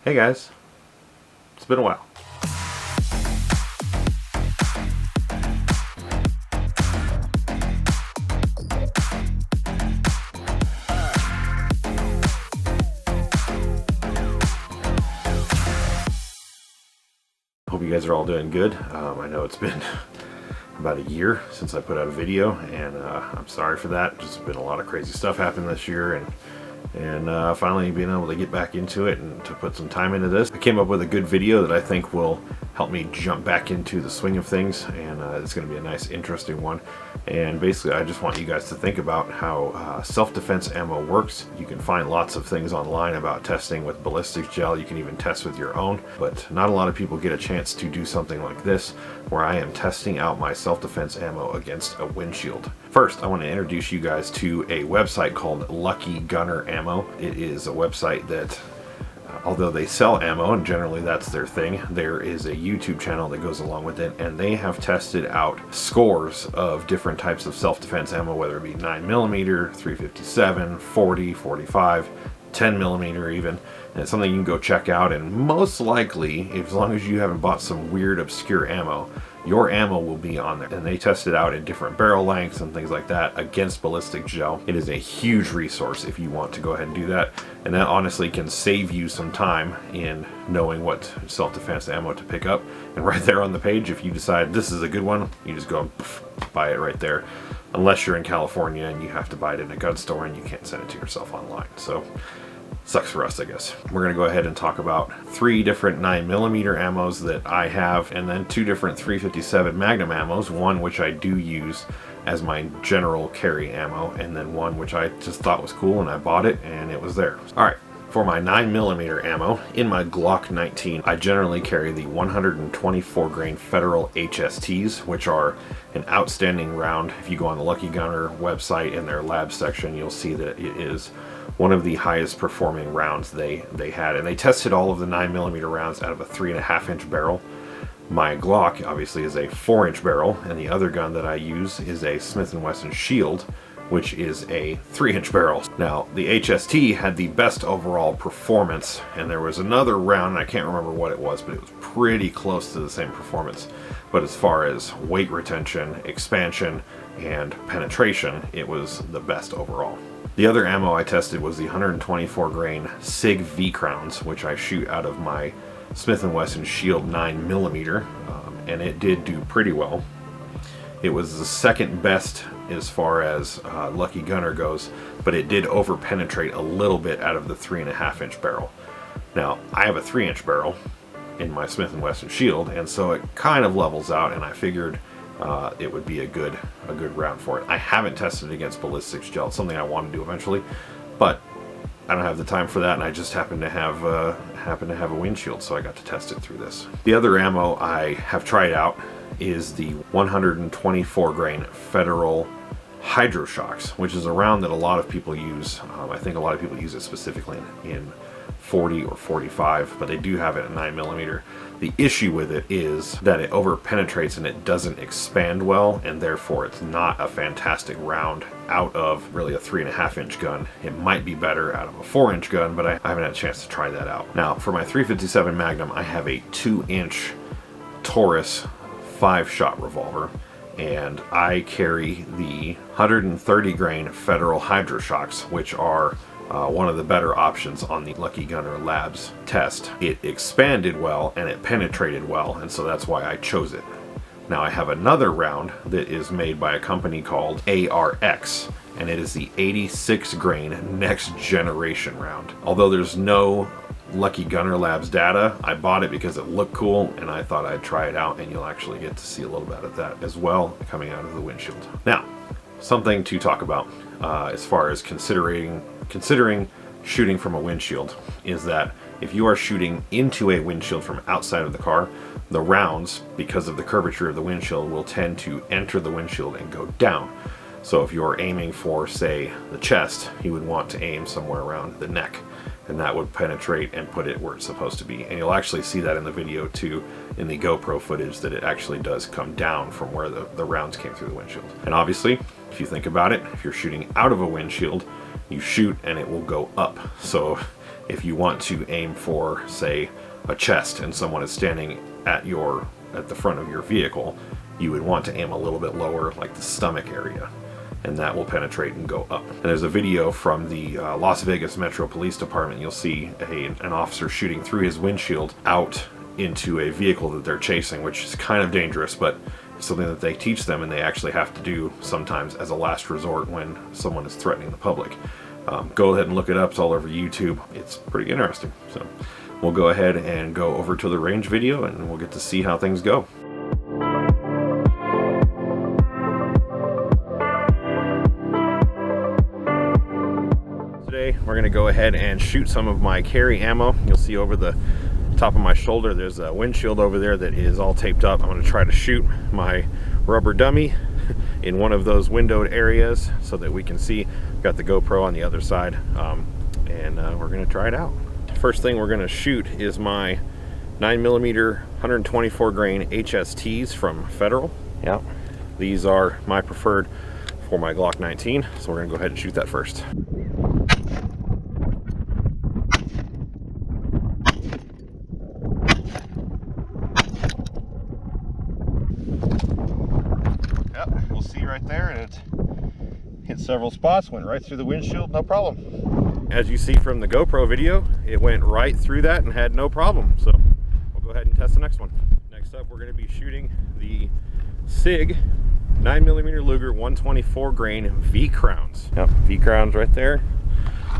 Hey guys, it's been a while. Hope you guys are all doing good. I know it's been about a year since I put out a video, and I'm sorry for that. Just been a lot of crazy stuff happening this year, and finally being able to get back into it and to put some time into this. I came up with a good video that I think will help me jump back into the swing of things, and it's going to be a nice, interesting one. And basically, I just want you guys to think about how self-defense ammo works. You can find lots of things online about testing with ballistics gel. You can even test with your own, but not a lot of people get a chance to do something like this, where I am testing out my self-defense ammo against a windshield. First, I want to introduce you guys to a website called Lucky Gunner Ammo. It is a website that, although they sell ammo and generally that's their thing, there is a YouTube channel that goes along with it, and they have tested out scores of different types of self-defense ammo, whether it be 9mm, 357, 40, 45, 10mm even. And it's something you can go check out, and most likely, as long as you haven't bought some weird obscure ammo, your ammo will be on there. And they test it out in different barrel lengths and things like that against ballistic gel. It is a huge resource if you want to go ahead and do that, and that honestly can save you some time in knowing what self-defense ammo to pick up. And right there on the page, if you decide this is a good one, you just go and buy it right there, unless you're in California and you have to buy it in a gun store and you can't send it to yourself online. So sucks for us, I guess. We're going to go ahead and talk about 3 different 9mm ammos that I have, and then 2 different 357 Magnum ammos, one which I do use as my general carry ammo, and then one which I just thought was cool and I bought it and it was there. Alright, for my 9mm ammo, in my Glock 19, I generally carry the 124 grain Federal HSTs, which are an outstanding round. If you go on the Lucky Gunner website in their lab section, you'll see that it is one of the highest performing rounds they had, and they tested all of the 9mm rounds out of a 3.5-inch barrel. My Glock obviously is a 4-inch barrel, and the other gun that I use is a Smith & Wesson Shield, which is a 3-inch barrel. Now, the HST had the best overall performance, and there was another round, and I can't remember what it was, but it was pretty close to the same performance. But as far as weight retention, expansion, and penetration, it was the best overall. The other ammo I tested was the 124 grain SIG V-Crowns, which I shoot out of my Smith & Wesson Shield 9mm, and it did do pretty well. It was the second best as far as Lucky Gunner goes, but it did over penetrate a little bit out of the 3.5-inch barrel. Now, I have a 3-inch barrel in my Smith & Wesson Shield, and so it kind of levels out, and I figured it would be a good round for it. I haven't tested it against ballistics gel. It's something I want to do eventually, but I don't have the time for that, and I just happen to have a windshield, so I got to test it through this. The other ammo I have tried out is the 124 grain Federal Hydro Shocks, which is a round that a lot of people use. I think a lot of people use it specifically in 40 or 45, but they do have it at 9mm. The issue with it is that it over penetrates and it doesn't expand well, and therefore it's not a fantastic round out of really a 3.5-inch gun. It might be better out of a 4-inch gun, but I haven't had a chance to try that out. Now, for my 357 Magnum, I have a 2-inch Taurus 5-shot revolver, and I carry the 130 grain Federal Hydro Shocks, which are one of the better options on the Lucky Gunner Labs test. It expanded well and it penetrated well, and so that's why I chose it. Now, I have another round that is made by a company called ARX, and it is the 86 grain next generation round. Although there's no Lucky Gunner Labs data, I bought it because it looked cool and I thought I'd try it out, and you'll actually get to see a little bit of that as well coming out of the windshield. Now, something to talk about as far as considering shooting from a windshield is that if you are shooting into a windshield from outside of the car, the rounds, because of the curvature of the windshield, will tend to enter the windshield and go down. So if you're aiming for, say, the chest, you would want to aim somewhere around the neck, and that would penetrate and put it where it's supposed to be. And you'll actually see that in the video too, in the GoPro footage, that it actually does come down from where the rounds came through the windshield. And obviously, if you think about it, if you're shooting out of a windshield, you shoot and it will go up. So if you want to aim for, say, a chest and someone is standing at the front of your vehicle, you would want to aim a little bit lower, like the stomach area, and that will penetrate and go up. And there's a video from the Las Vegas Metro Police Department. You'll see an officer shooting through his windshield out into a vehicle that they're chasing, which is kind of dangerous, but it's something that they teach them and they actually have to do sometimes as a last resort when someone is threatening the public. Go ahead and look it up. It's all over YouTube. It's pretty interesting. So we'll go ahead and go over to the range video and we'll get to see how things go. Today we're going to go ahead and shoot some of my carry ammo. You'll see over the top of my shoulder there's a windshield over there that is all taped up. I'm going to try to shoot my rubber dummy in one of those windowed areas so that we can see. Got the GoPro on the other side, and we're going to try it out. First thing we're going to shoot is my 9mm 124 grain HSTs from Federal. Yeah, these are my preferred for my Glock 19, so we're going to go ahead and shoot that first. We'll see right there, and it hit several spots, went right through the windshield, no problem. As you see from the GoPro video, it went right through that and had no problem. So we'll go ahead and test the next one. Next up, we're going to be shooting the SIG 9mm Luger 124 grain V crowns. Yep, V crowns right there,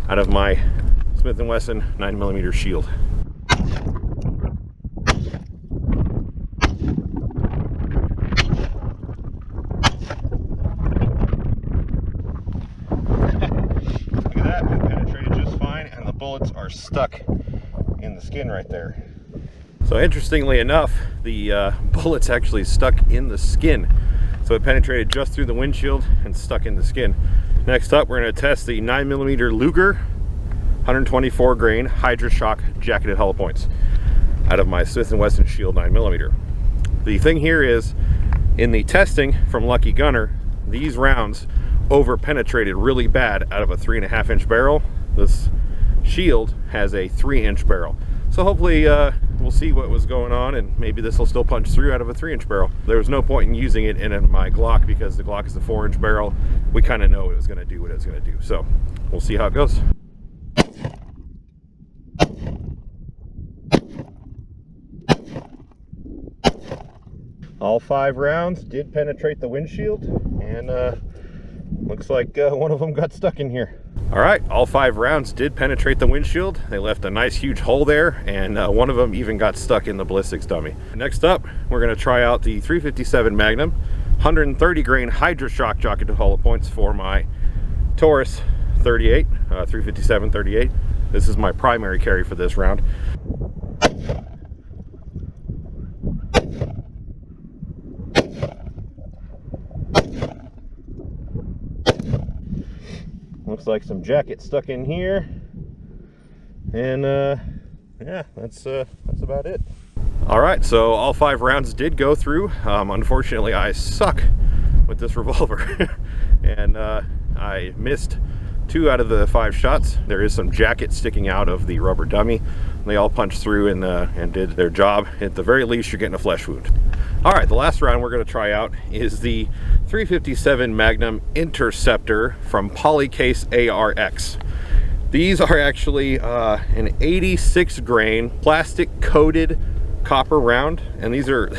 out of my Smith & Wesson 9mm Shield. Bullets are stuck in the skin right there. So interestingly enough, the bullets actually stuck in the skin. So it penetrated just through the windshield and stuck in the skin. Next up, we're going to test the 9mm Luger 124 grain Hydra Shock jacketed hollow points out of my Smith & Wesson Shield 9mm. The thing here is, in the testing from Lucky Gunner, these rounds over penetrated really bad out of a 3.5-inch barrel. This Shield has a 3-inch barrel, so hopefully we'll see what was going on, and maybe this will still punch through out of a 3-inch barrel. There was no point in using it in my Glock because the Glock is a 4-inch barrel. We kind of know it was going to do what it was going to do, so we'll see how it goes. All 5 rounds did penetrate the windshield, and looks like one of them got stuck in here. All right, all 5 rounds did penetrate the windshield. They left a nice huge hole there, and one of them even got stuck in the ballistics dummy. Next up, we're going to try out the 357 Magnum 130 grain Hydra Shock jacketed hollow points for my Taurus 38, 357 38. This is my primary carry for this round. Looks like some jacket stuck in here, and yeah, that's about it. All right, so all 5 rounds did go through. Unfortunately, I suck with this revolver, and I missed 2 out of the 5 shots. There is some jacket sticking out of the rubber dummy. They all punched through and did their job. At the very least, you're getting a flesh wound. All right, the last round we're going to try out is the 357 Magnum Interceptor from Polycase ARX. These are actually an 86 grain plastic coated copper round, and these are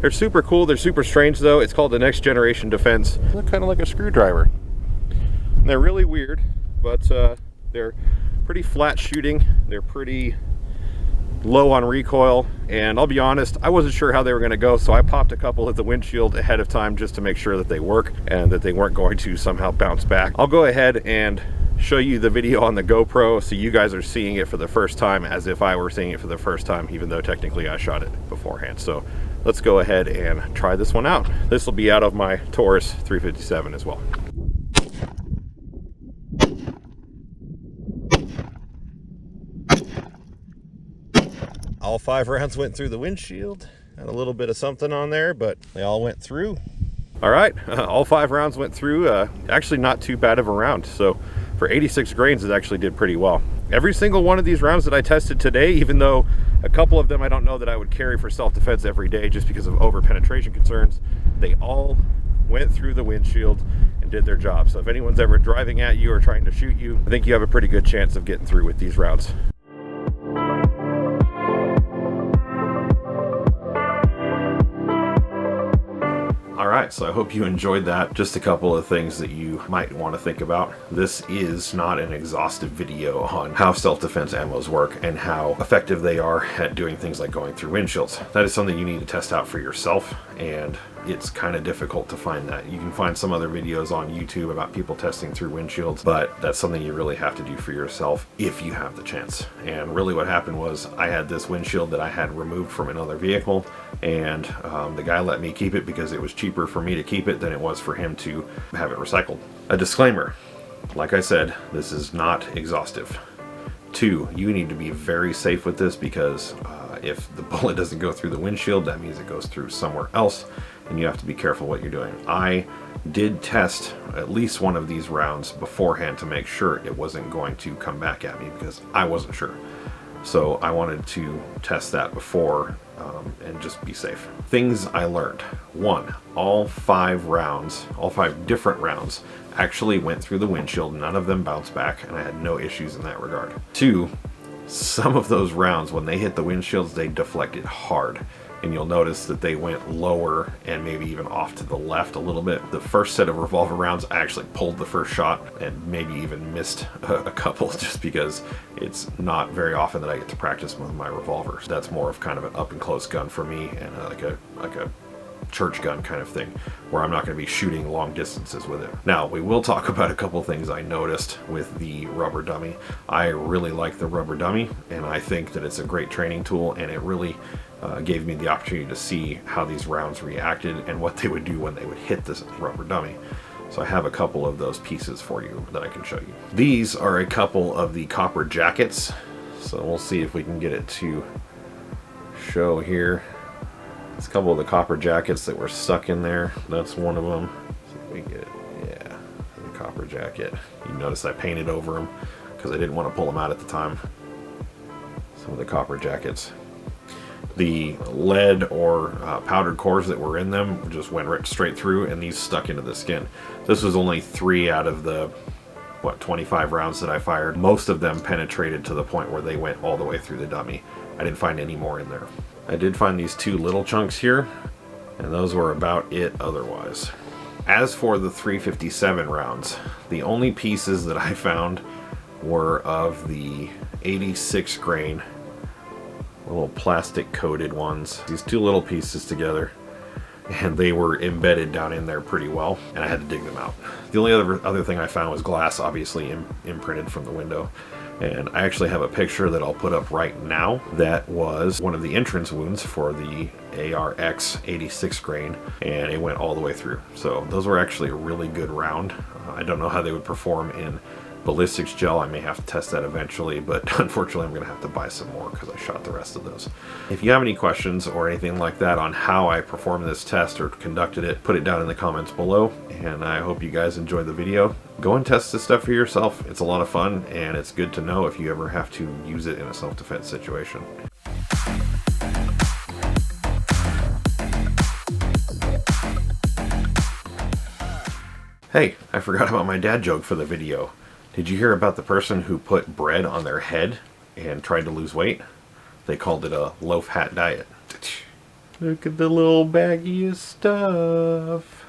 they're super cool. They're super strange though. It's called the Next Generation Defense. They look kind of like a screwdriver. And they're really weird, but they're pretty flat shooting. They're pretty low on recoil, and I'll be honest, I wasn't sure how they were going to go, so I popped a couple at the windshield ahead of time just to make sure that they work and that they weren't going to somehow bounce back. I'll go ahead and show you the video on the GoPro so you guys are seeing it for the first time as if I were seeing it for the first time, even though technically I shot it beforehand. So let's go ahead and try this one out. This will be out of my Taurus 357 as well. All 5 rounds went through the windshield. Had a little bit of something on there, but they all went through. All right, all 5 rounds went through. Actually not too bad of a round. So for 86 grains, it actually did pretty well. every single one of these rounds that I tested today, even though a couple of them I don't know that I would carry for self-defense every day just because of over-penetration concerns, they all went through the windshield and did their job. So if anyone's ever driving at you or trying to shoot you, I think you have a pretty good chance of getting through with these rounds. Alright, so I hope you enjoyed that. Just a couple of things that you might want to think about. This is not an exhaustive video on how self-defense ammos work and how effective they are at doing things like going through windshields. That is something you need to test out for yourself, and it's kind of difficult to find that. You can find some other videos on YouTube about people testing through windshields, but that's something you really have to do for yourself if you have the chance. And really what happened was I had this windshield that I had removed from another vehicle, and the guy let me keep it because it was cheaper for me to keep it than it was for him to have it recycled. A disclaimer, like I said, this is not exhaustive. 2, you need to be very safe with this because if the bullet doesn't go through the windshield, that means it goes through somewhere else, and you have to be careful what you're doing. I did test at least one of these rounds beforehand to make sure it wasn't going to come back at me because I wasn't sure. So I wanted to test that before and just be safe. Things I learned. 1, all 5 different rounds actually went through the windshield. None of them bounced back, and I had no issues in that regard. 2, some of those rounds, when they hit the windshields, they deflected hard. And you'll notice that they went lower and maybe even off to the left a little bit. The first set of revolver rounds, I actually pulled the first shot and maybe even missed a couple just because it's not very often that I get to practice with my revolvers. That's more of kind of an up and close gun for me, and like a church gun kind of thing where I'm not going to be shooting long distances with it. Now, we will talk about a couple things I noticed with the rubber dummy. I really like the rubber dummy, and I think that it's a great training tool, and it really gave me the opportunity to see how these rounds reacted and what they would do when they would hit this rubber dummy. So I have a couple of those pieces for you that I can show you. These are a couple of the copper jackets, so we'll see if we can get it to show here. It's a couple of the copper jackets that were stuck in there. That's one of them. See if we can get it. Yeah, the copper jacket. You notice I painted over them because I didn't want to pull them out at the time. Some of the copper jackets. The lead or powdered cores that were in them just went right straight through, and these stuck into the skin. This was only 3 out of the 25 rounds that I fired. Most of them penetrated to the point where they went all the way through the dummy. I didn't find any more in there. I did find these 2 little chunks here, and those were about it otherwise. As for the 357 rounds, the only pieces that I found were of the 86 grain, little plastic coated ones. These 2 little pieces together, and they were embedded down in there pretty well, and I had to dig them out. The only other thing I found was glass, obviously imprinted from the window. And I actually have a picture that I'll put up right now that was one of the entrance wounds for the ARX 86 grain, and it went all the way through. So those were actually a really good round. I don't know how they would perform in ballistics gel. I may have to test that eventually, but unfortunately I'm going to have to buy some more because I shot the rest of those. If you have any questions or anything like that on how I performed this test or conducted it, put it down in the comments below, and I hope you guys enjoyed the video. Go and test this stuff for yourself. It's a lot of fun, and it's good to know if you ever have to use it in a self-defense situation. Hey, I forgot about my dad joke for the video. Did you hear about the person who put bread on their head and tried to lose weight? They called it a loaf hat diet. Look at the little baggie of stuff.